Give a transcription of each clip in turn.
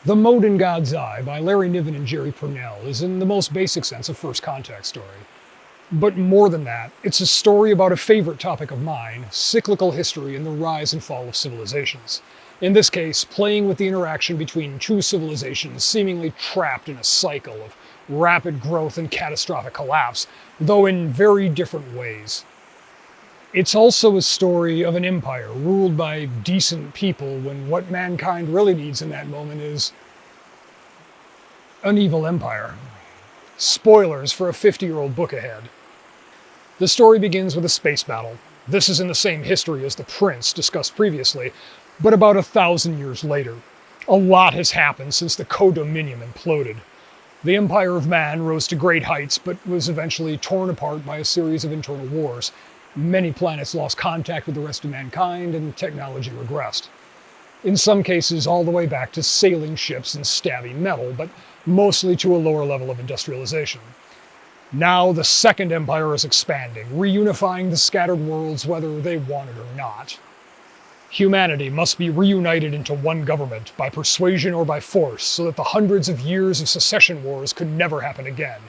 The Mote in God's Eye by Larry Niven and Pournelle is in the most basic sense a first contact story. But more than that, it's a story about a favorite topic of mine, cyclical history and the rise and fall of civilizations. In this case, playing with the interaction between two civilizations seemingly trapped in a cycle of rapid growth and catastrophic collapse, though in very different ways. It's also a story of an empire ruled by decent people when what mankind really needs in that moment is an evil empire. Spoilers for a 50-year-old book ahead. The story begins with a space battle. This is in the same history as The Prince discussed previously, but about 1,000 years later. A lot has happened since the co-dominion imploded. The Empire of Man rose to great heights, but was eventually torn apart by a series of internal wars. Many planets lost contact with the rest of mankind, and technology regressed. In some cases, all the way back to sailing ships and stabby metal, but mostly to a lower level of industrialization. Now the Second Empire is expanding, reunifying the scattered worlds whether they want it or not. Humanity must be reunited into one government, by persuasion or by force, so that the hundreds of years of secession wars could never happen again.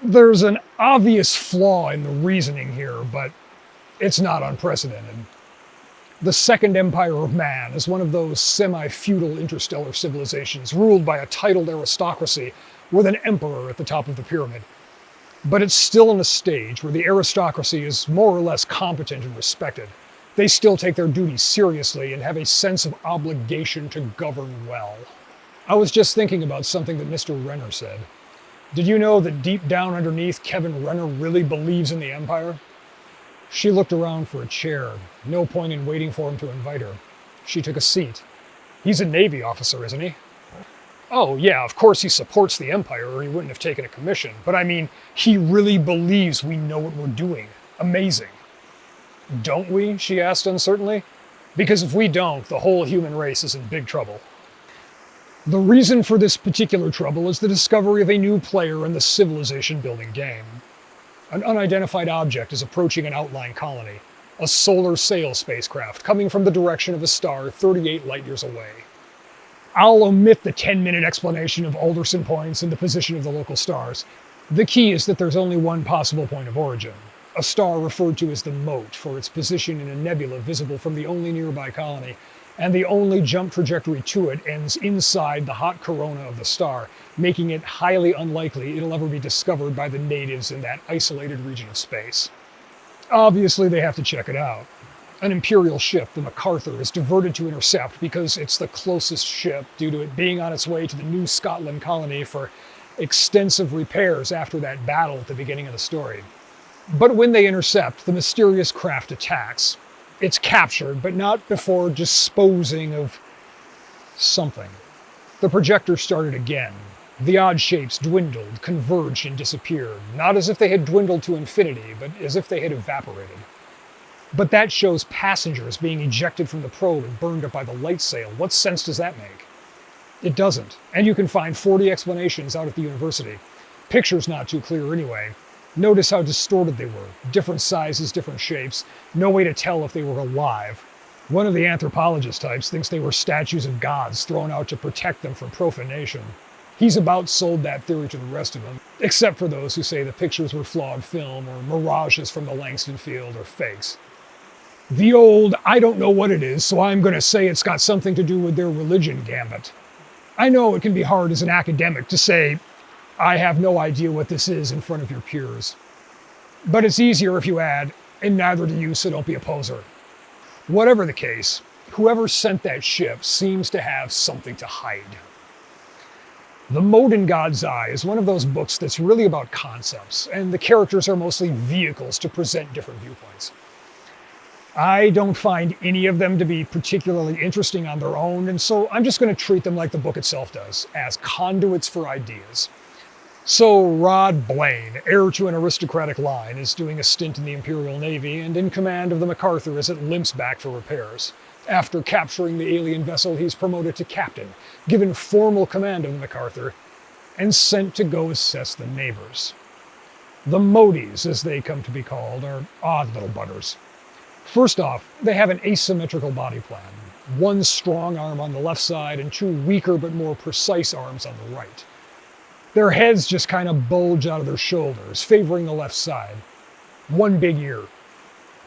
There's an obvious flaw in the reasoning here, but it's not unprecedented. The Second Empire of Man is one of those semi-feudal interstellar civilizations ruled by a titled aristocracy with an emperor at the top of the pyramid. But it's still in a stage where the aristocracy is more or less competent and respected. They still take their duties seriously and have a sense of obligation to govern well. I was just thinking about something that Mr. Renner said. Did you know that deep down underneath, Kevin Renner really believes in the Empire? She looked around for a chair. No point in waiting for him to invite her. She took a seat. He's a Navy officer, isn't he? Oh, yeah, of course he supports the Empire or he wouldn't have taken a commission. But I mean, he really believes we know what we're doing. Amazing. Don't we? She asked uncertainly. Because if we don't, the whole human race is in big trouble. The reason for this particular trouble is the discovery of a new player in the civilization-building game. An unidentified object is approaching an outlying colony, a solar sail spacecraft coming from the direction of a star 38 light-years away. I'll omit the 10-minute explanation of Alderson points and the position of the local stars. The key is that there's only one possible point of origin, a star referred to as the Mote for its position in a nebula visible from the only nearby colony, and the only jump trajectory to it ends inside the hot corona of the star, making it highly unlikely it'll ever be discovered by the natives in that isolated region of space. Obviously, they have to check it out. An Imperial ship, the MacArthur, is diverted to intercept because it's the closest ship due to it being on its way to the New Scotland colony for extensive repairs after that battle at the beginning of the story. But when they intercept, the mysterious craft attacks. It's captured, but not before disposing of something. The projector started again. The odd shapes dwindled, converged, and disappeared, not as if they had dwindled to infinity, but as if they had evaporated. But that shows passengers being ejected from the probe and burned up by the light sail. What sense does that make? It doesn't, and you can find 40 explanations out at the university. Picture's not too clear anyway. Notice how distorted they were. Different sizes, different shapes. No way to tell if they were alive. One of the anthropologist types thinks they were statues of gods thrown out to protect them from profanation. He's about sold that theory to the rest of them, except for those who say the pictures were flawed film or mirages from the Langston field or fakes. The old, I don't know what it is, so I'm going to say it's got something to do with their religion gambit. I know it can be hard as an academic to say, I have no idea what this is in front of your peers. But it's easier if you add, and neither do you, so don't be a poser. Whatever the case, whoever sent that ship seems to have something to hide. The Mote in God's Eye is one of those books that's really about concepts, and the characters are mostly vehicles to present different viewpoints. I don't find any of them to be particularly interesting on their own, and so I'm just going to treat them like the book itself does, as conduits for ideas. So Rod Blaine, heir to an aristocratic line, is doing a stint in the Imperial Navy and in command of the MacArthur as it limps back for repairs. After capturing the alien vessel, he's promoted to captain, given formal command of the MacArthur, and sent to go assess the neighbors. The Moties, as they come to be called, are odd little buggers. First off, they have an asymmetrical body plan. one strong arm on the left side and two weaker but more precise arms on the right. Their heads just kind of bulge out of their shoulders, favoring the left side. One big ear.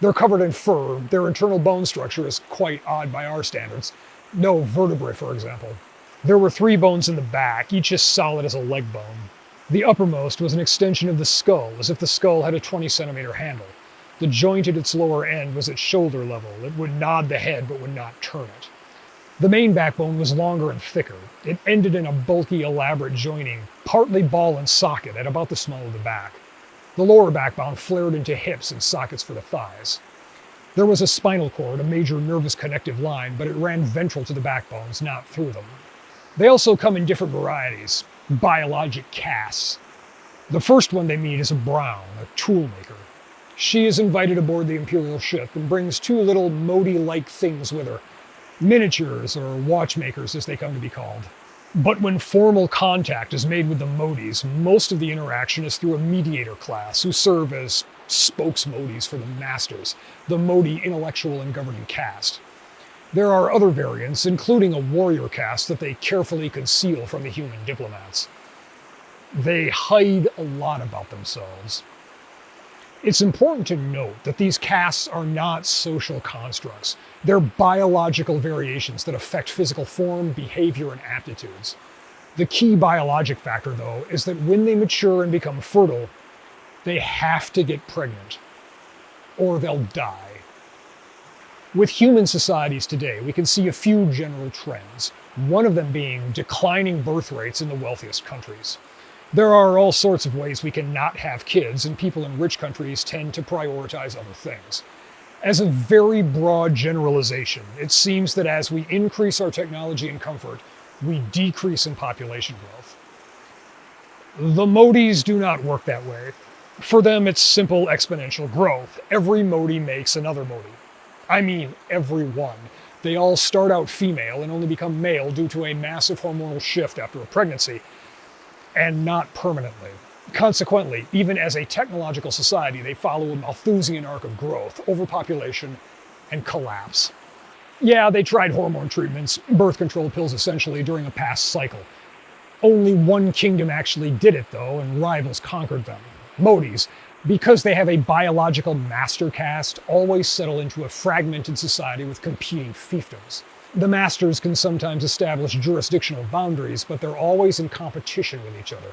They're covered in fur. Their internal bone structure is quite odd by our standards. No vertebrae, for example. There were 3 bones in the back, each as solid as a leg bone. The uppermost was an extension of the skull, as if the skull had a 20-centimeter handle. The joint at its lower end was at shoulder level. It would nod the head, but would not turn it. The main backbone was longer and thicker. It ended in a bulky, elaborate joining, partly ball and socket at about the small of the back. The lower backbone flared into hips and sockets for the thighs. There was a spinal cord, a major nervous connective line, but it ran ventral to the backbones, not through them. They also come in different varieties, biologic casts. The first one they meet is a Brown, a toolmaker. She is invited aboard the Imperial ship and brings 2 little Mote-like things with her, miniatures or watchmakers as they come to be called. But when formal contact is made with the Moties, most of the interaction is through a mediator class who serve as spokes-Moties for the Masters, the Mote intellectual and governing caste. There are other variants, including a warrior caste that they carefully conceal from the human diplomats. They hide a lot about themselves. It's important to note that these castes are not social constructs. They're biological variations that affect physical form, behavior, and aptitudes. The key biologic factor, though, is that when they mature and become fertile, they have to get pregnant, or they'll die. With human societies today, we can see a few general trends, one of them being declining birth rates in the wealthiest countries. There are all sorts of ways we can not have kids, and people in rich countries tend to prioritize other things. As a very broad generalization, it seems that as we increase our technology and comfort, we decrease in population growth. The Moties do not work that way. For them, it's simple exponential growth. Every Mote makes another Mote. I mean, every one. They all start out female and only become male due to a massive hormonal shift after a pregnancy, and not permanently. Consequently, even as a technological society, they follow a Malthusian arc of growth, overpopulation, and collapse. Yeah, they tried hormone treatments, birth control pills essentially, during a past cycle. Only one kingdom actually did it, though, and rivals conquered them. Motes, because they have a biological master caste, always settle into a fragmented society with competing fiefdoms. The masters can sometimes establish jurisdictional boundaries, but they're always in competition with each other.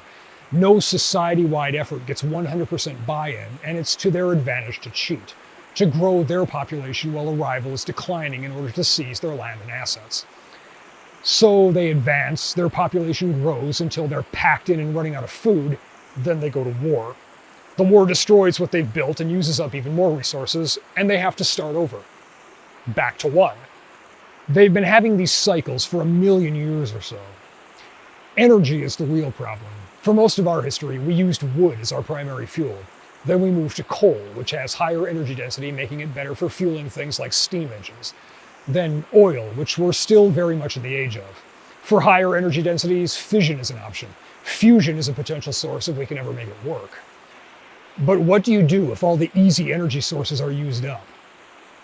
No society-wide effort gets 100% buy-in, and it's to their advantage to cheat, to grow their population while a rival is declining in order to seize their land and assets. So they advance, their population grows until they're packed in and running out of food, then they go to war. The war destroys what they've built and uses up even more resources, and they have to start over. Back to 1. They've been having these cycles for 1,000,000 years or so. Energy is the real problem. For most of our history, we used wood as our primary fuel. Then we moved to coal, which has higher energy density, making it better for fueling things like steam engines. Then oil, which we're still very much in the age of. For higher energy densities, fission is an option. Fusion is a potential source if we can ever make it work. But what do you do if all the easy energy sources are used up?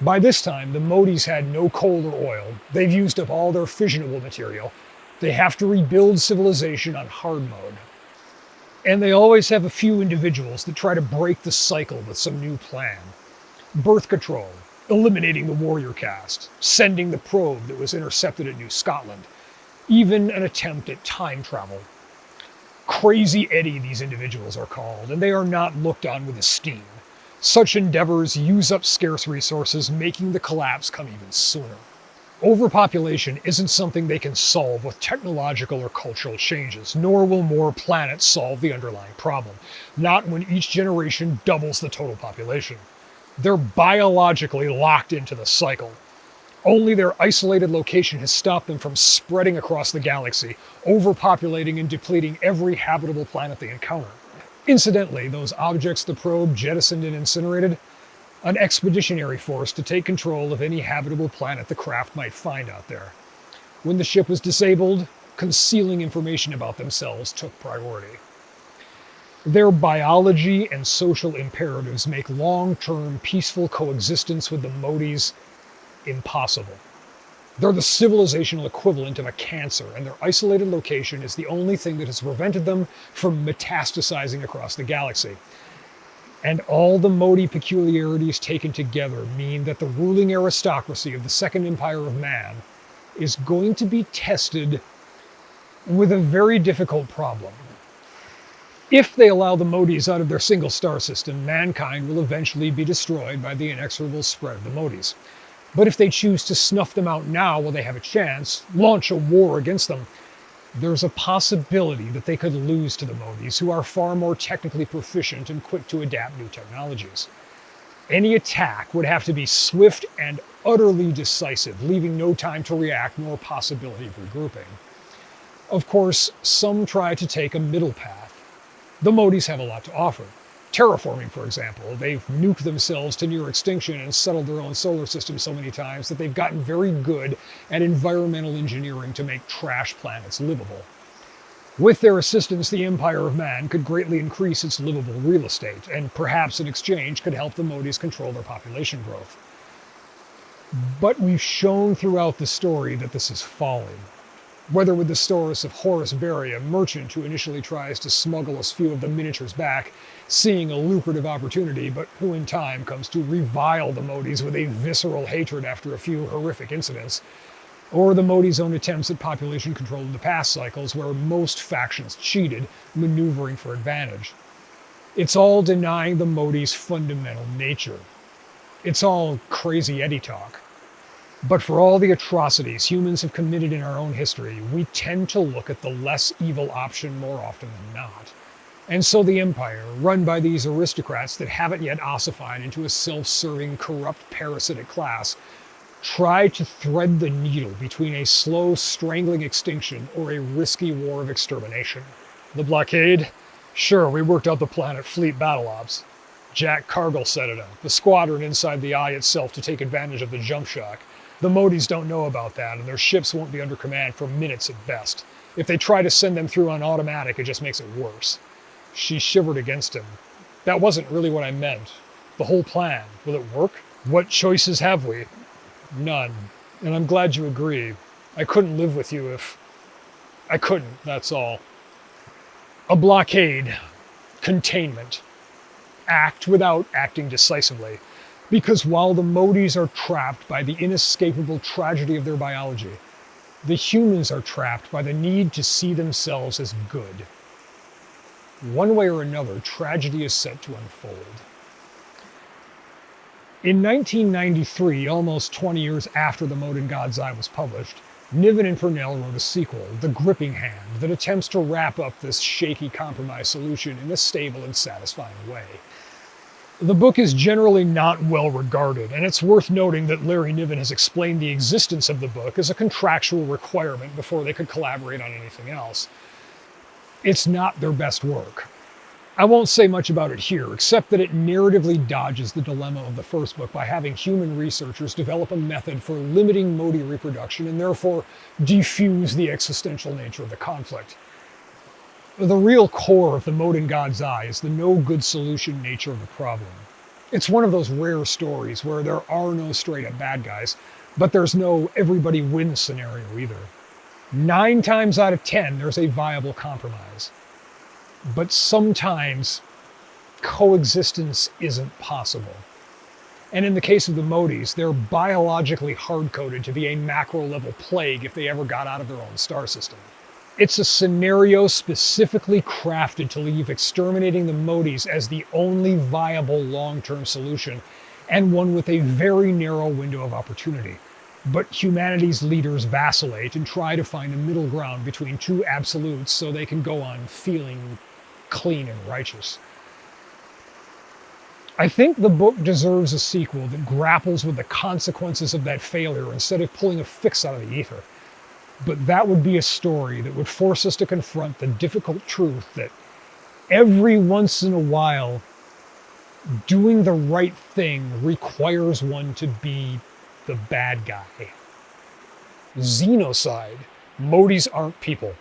By this time, the Motes had no coal or oil. They've used up all their fissionable material. They have to rebuild civilization on hard mode. And they always have a few individuals that try to break the cycle with some new plan. Birth control, eliminating the warrior caste, sending the probe that was intercepted at New Scotland, even an attempt at time travel. Crazy Eddie, these individuals are called, and they are not looked on with esteem. Such endeavors use up scarce resources, making the collapse come even sooner. Overpopulation isn't something they can solve with technological or cultural changes, nor will more planets solve the underlying problem. Not when each generation doubles the total population. They're biologically locked into the cycle. Only their isolated location has stopped them from spreading across the galaxy, overpopulating and depleting every habitable planet they encounter. Incidentally, those objects the probe jettisoned and incinerated, an expeditionary force to take control of any habitable planet the craft might find out there. When the ship was disabled, concealing information about themselves took priority. Their biology and social imperatives make long-term peaceful coexistence with the Motes impossible. They're the civilizational equivalent of a cancer, and their isolated location is the only thing that has prevented them from metastasizing across the galaxy. And all the Mote peculiarities taken together mean that the ruling aristocracy of the Second Empire of Man is going to be tested with a very difficult problem. If they allow the Motes out of their single star system, mankind will eventually be destroyed by the inexorable spread of the Motes. But if they choose to snuff them out now while they have a chance, launch a war against them, there's a possibility that they could lose to the Motes, who are far more technically proficient and quick to adapt new technologies. Any attack would have to be swift and utterly decisive, leaving no time to react nor possibility of regrouping. Of course, some try to take a middle path. The Motes have a lot to offer. Terraforming, for example. They've nuked themselves to near extinction and settled their own solar system so many times that they've gotten very good at environmental engineering to make trash planets livable. With their assistance, the Empire of Man could greatly increase its livable real estate, and perhaps in exchange could help the Motes control their population growth. But we've shown throughout the story that this is folly. Whether with the stories of Horace Berry, a merchant who initially tries to smuggle a few of the miniatures back, seeing a lucrative opportunity, but who in time comes to revile the Motes with a visceral hatred after a few horrific incidents, or the Motes' own attempts at population control in the past cycles where most factions cheated, maneuvering for advantage. It's all denying the Motes' fundamental nature. It's all crazy Eddie talk. But for all the atrocities humans have committed in our own history, we tend to look at the less evil option more often than not. And so the Empire, run by these aristocrats that haven't yet ossified into a self-serving, corrupt, parasitic class, try to thread the needle between a slow, strangling extinction or a risky war of extermination. The blockade? Sure, we worked out the planet fleet battle ops. Jack Cargill set it up, the squadron inside the Eye itself to take advantage of the jump shock. The Motes don't know about that, and their ships won't be under command for minutes at best. If they try to send them through on automatic, it just makes it worse. She shivered against him. That wasn't really what I meant. The whole plan. Will it work? What choices have we? None. And I'm glad you agree. I couldn't live with you if... I couldn't, that's all. A blockade. Containment. Act without acting decisively. Because while the Motes are trapped by the inescapable tragedy of their biology, the humans are trapped by the need to see themselves as good. One way or another, tragedy is set to unfold. In 1993, almost 20 years after The Mote in God's Eye was published, Niven and Pournelle wrote a sequel, The Gripping Hand, that attempts to wrap up this shaky compromise solution in a stable and satisfying way. The book is generally not well regarded, and it's worth noting that Larry Niven has explained the existence of the book as a contractual requirement before they could collaborate on anything else. It's not their best work. I won't say much about it here, except that it narratively dodges the dilemma of the first book by having human researchers develop a method for limiting Mote reproduction and therefore defuse the existential nature of the conflict. The real core of The Mote in God's Eye is the no-good solution nature of the problem. It's one of those rare stories where there are no straight-up bad guys, but there's no everybody wins scenario either. 9 times out of 10, there's a viable compromise. But sometimes coexistence isn't possible. And in the case of the Motes, they're biologically hard-coded to be a macro-level plague if they ever got out of their own star system. It's a scenario specifically crafted to leave exterminating the Motes as the only viable long-term solution, and one with a very narrow window of opportunity. But humanity's leaders vacillate and try to find a middle ground between two absolutes so they can go on feeling clean and righteous. I think the book deserves a sequel that grapples with the consequences of that failure instead of pulling a fix out of the ether. But that would be a story that would force us to confront the difficult truth that every once in a while, doing the right thing requires one to be the bad guy. Xenocide. Motes aren't people.